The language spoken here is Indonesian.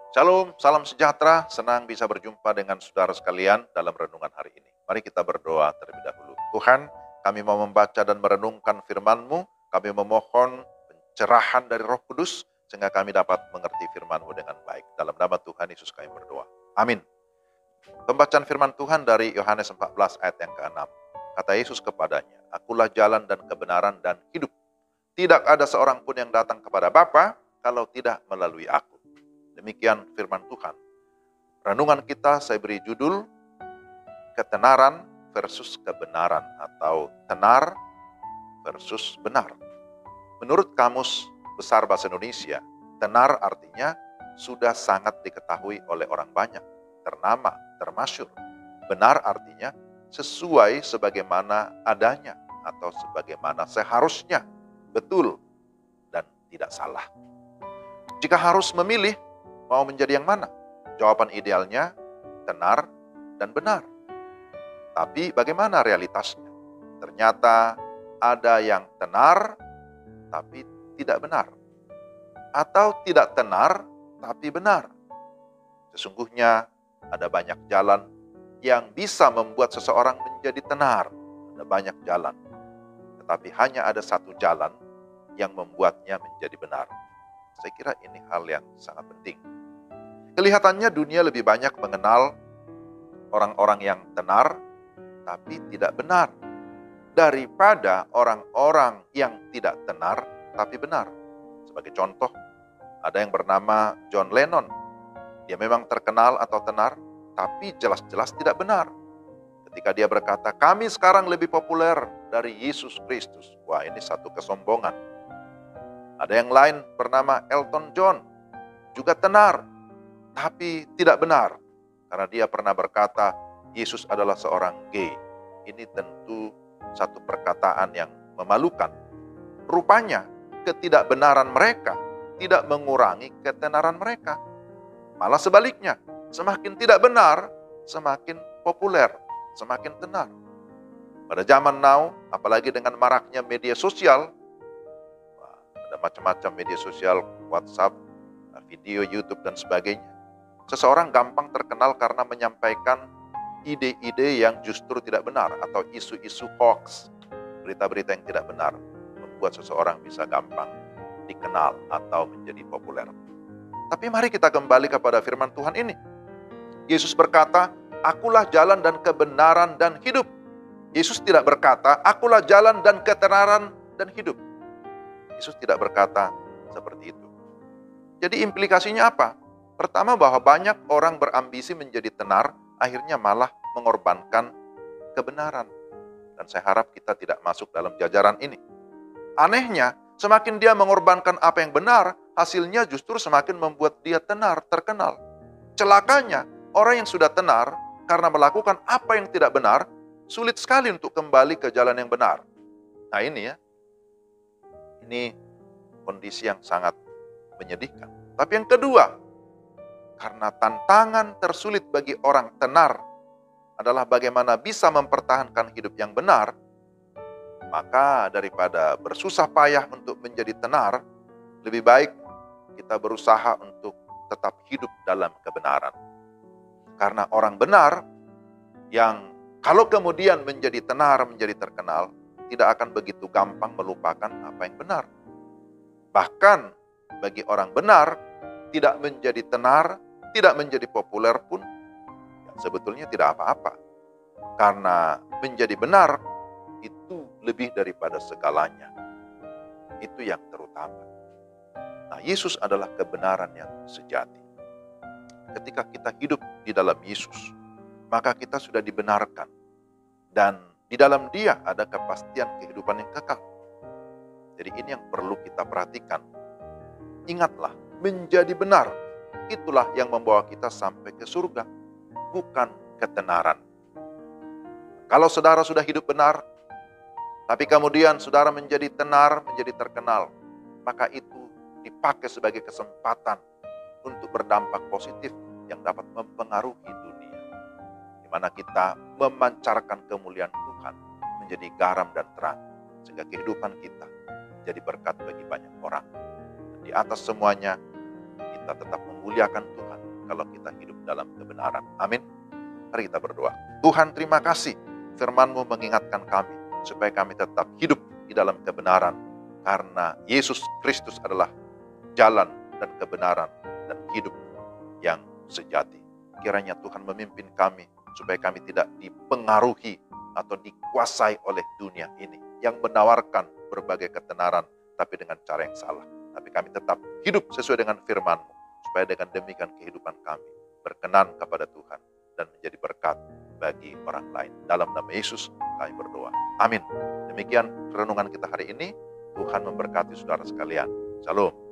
Shalom, salam sejahtera, senang bisa berjumpa dengan saudara sekalian dalam renungan hari ini. Mari kita berdoa terlebih dahulu. Tuhan, kami mau membaca dan merenungkan firman-Mu, kami memohon pencerahan dari Roh Kudus, sehingga kami dapat mengerti firman-Mu dengan baik. Dalam nama Tuhan Yesus kami berdoa. Amin. Pembacaan firman Tuhan dari Yohanes 14 ayat yang ke-6. Kata Yesus kepadanya, "Akulah jalan dan kebenaran dan hidup. Tidak ada seorang pun yang datang kepada Bapa kalau tidak melalui aku." Demikian firman Tuhan. Renungan kita saya beri judul ketenaran versus kebenaran atau tenar versus benar. Menurut Kamus Besar Bahasa Indonesia, tenar artinya sudah sangat diketahui oleh orang banyak, ternama, termasyhur. Benar artinya sesuai sebagaimana adanya atau sebagaimana seharusnya, betul dan tidak salah. Jika harus memilih, mau menjadi yang mana? Jawaban idealnya tenar dan benar. Tapi bagaimana realitasnya? Ternyata ada yang tenar tapi tidak benar. Atau tidak tenar tapi benar. Sesungguhnya ada banyak jalan yang bisa membuat seseorang menjadi tenar. Ada banyak jalan. Tetapi hanya ada satu jalan yang membuatnya menjadi benar. Saya kira ini hal yang sangat penting. Kelihatannya dunia lebih banyak mengenal orang-orang yang tenar tapi tidak benar daripada orang-orang yang tidak tenar tapi benar. Sebagai contoh, ada yang bernama John Lennon. Dia memang terkenal atau tenar, tapi jelas-jelas tidak benar. Ketika dia berkata, "Kami sekarang lebih populer dari Yesus Kristus." Wah, ini satu kesombongan. Ada yang lain bernama Elton John, juga tenar, tapi tidak benar. Karena dia pernah berkata, Yesus adalah seorang gay. Ini tentu satu perkataan yang memalukan. Rupanya, ketidakbenaran mereka tidak mengurangi ketenaran mereka. Malah sebaliknya, semakin tidak benar, semakin populer, semakin tenar. Pada zaman now, apalagi dengan maraknya media sosial, ada macam-macam media sosial, WhatsApp, video YouTube dan sebagainya. Seseorang gampang terkenal karena menyampaikan ide-ide yang justru tidak benar atau isu-isu hoax, berita-berita yang tidak benar, membuat seseorang bisa gampang dikenal atau menjadi populer. Tapi mari kita kembali kepada firman Tuhan ini. Yesus berkata, "Akulah jalan dan kebenaran dan hidup." Yesus tidak berkata, "Akulah jalan dan ketenaran dan hidup." Yesus tidak berkata seperti itu. Jadi implikasinya apa? Pertama, bahwa banyak orang berambisi menjadi tenar, akhirnya malah mengorbankan kebenaran. Dan saya harap kita tidak masuk dalam jajaran ini. Anehnya, semakin dia mengorbankan apa yang benar, hasilnya justru semakin membuat dia tenar, terkenal. Celakanya, orang yang sudah tenar karena melakukan apa yang tidak benar, sulit sekali untuk kembali ke jalan yang benar. Nah ini ya, ini kondisi yang sangat menyedihkan. Tapi yang kedua, karena tantangan tersulit bagi orang tenar adalah bagaimana bisa mempertahankan hidup yang benar, maka daripada bersusah payah untuk menjadi tenar, lebih baik kita berusaha untuk tetap hidup dalam kebenaran. Karena orang benar yang kalau kemudian menjadi tenar, menjadi terkenal, tidak akan begitu gampang melupakan apa yang benar. Bahkan bagi orang benar, tidak menjadi tenar, tidak menjadi populer pun, ya sebetulnya tidak apa-apa. Karena menjadi benar, itu lebih daripada segalanya. Itu yang terutama. Nah, Yesus adalah kebenaran yang sejati. Ketika kita hidup di dalam Yesus, maka kita sudah dibenarkan. Dan di dalam Dia ada kepastian kehidupan yang kekal. Jadi ini yang perlu kita perhatikan. Ingatlah, menjadi benar, itulah yang membawa kita sampai ke surga, bukan ketenaran. Kalau saudara sudah hidup benar, tapi kemudian saudara menjadi tenar, menjadi terkenal, maka itu dipakai sebagai kesempatan untuk berdampak positif yang dapat mempengaruhi dunia. Di mana kita memancarkan kemuliaan Tuhan, menjadi garam dan terang, sehingga kehidupan kita menjadi berkat bagi banyak orang. Dan di atas semuanya, kita tetap memuliakan Tuhan kalau kita hidup dalam kebenaran. Amin. Mari kita berdoa. Tuhan, terima kasih firman-Mu mengingatkan kami supaya kami tetap hidup di dalam kebenaran, karena Yesus Kristus adalah jalan dan kebenaran dan hidup yang sejati. Kiranya Tuhan memimpin kami supaya kami tidak dipengaruhi atau dikuasai oleh dunia ini yang menawarkan berbagai ketenaran tapi dengan cara yang salah. Tapi kami tetap hidup sesuai dengan firman-Mu, supaya dengan demikian kehidupan kami berkenan kepada Tuhan dan menjadi berkat bagi orang lain. Dalam nama Yesus kami berdoa. Amin. Demikian renungan kita hari ini. Tuhan memberkati saudara sekalian. Shalom.